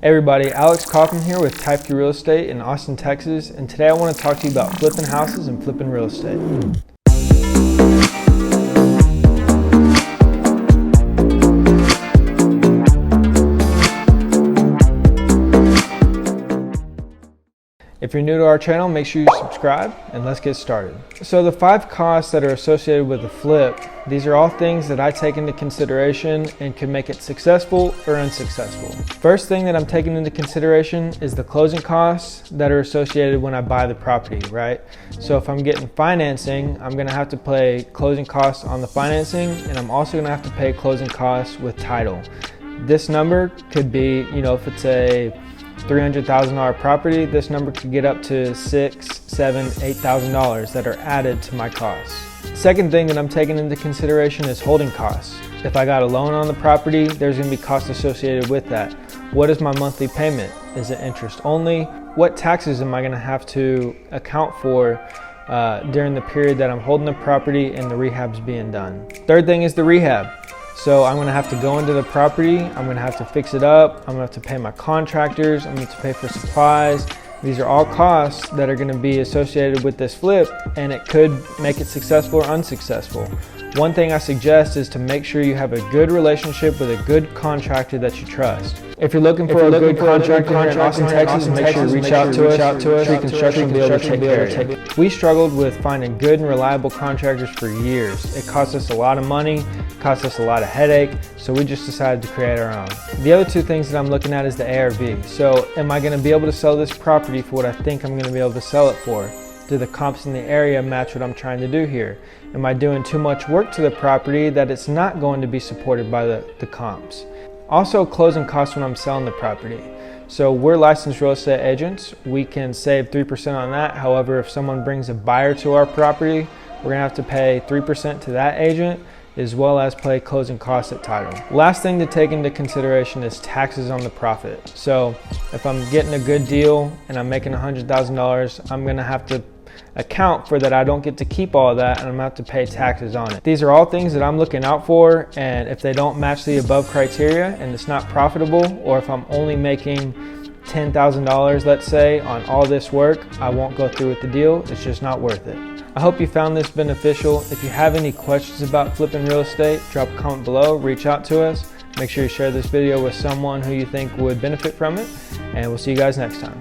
Hey everybody, Alex Kaufman here with Teifke Real Estate in Austin, Texas, and today I want to talk to you about flipping houses and flipping real estate. If you're new to our channel, make sure you subscribe and let's get started. So the 5 costs that are associated with a flip, these are all things that I take into consideration and can make it successful or unsuccessful. First thing that I'm taking into consideration is the closing costs that are associated when I buy the property, right? So if I'm getting financing, I'm gonna have to pay closing costs on the financing, and I'm also gonna have to pay closing costs with title. This number could be, if it's a $300,000 property, this number could get up to $6,000, $7,000, $8,000 that are added to my costs. Second thing that I'm taking into consideration is holding costs. If I got a loan on the property, there's going to be costs associated with that. What is my monthly payment? Is it interest only? What taxes am I going to have to account for during the period that I'm holding the property and the rehab's being done? Third thing is the rehab. So I'm gonna have to go into the property, I'm gonna have to fix it up, I'm gonna have to pay my contractors, I'm gonna have to pay for supplies. These are all costs that are gonna be associated with this flip, and it could make it successful or unsuccessful. One thing I suggest is to make sure you have a good relationship with a good contractor that you trust. If you're looking for a good contractor here in Austin, Texas, make sure you reach out to us. Tree Construction will be able to take care of it. We struggled with finding good and reliable contractors for years. It cost us a lot of money, cost us a lot of headache, so we just decided to create our own. The other 2 things that I'm looking at is the ARV. So am I going to be able to sell this property for what I think I'm going to be able to sell it for? Do the comps in the area match what I'm trying to do here? Am I doing too much work to the property that it's not going to be supported by the comps? Also, closing costs when I'm selling the property. So we're licensed real estate agents. We can save 3% on that. However, if someone brings a buyer to our property, we're gonna have to pay 3% to that agent, as well as pay closing costs at title. Last thing to take into consideration is taxes on the profit. So if I'm getting a good deal and I'm making $100,000, I'm gonna have to account for that. I don't get to keep all of that, and I'm gonna have to pay taxes on it. These are all things that I'm looking out for, and if they don't match the above criteria and it's not profitable, or if I'm only making $10,000, let's say, on all this work, I won't go through with the deal. It's just not worth it. I hope you found this beneficial. If you have any questions about flipping real estate, drop a comment below, reach out to us. Make sure you share this video with someone who you think would benefit from it, and we'll see you guys next time.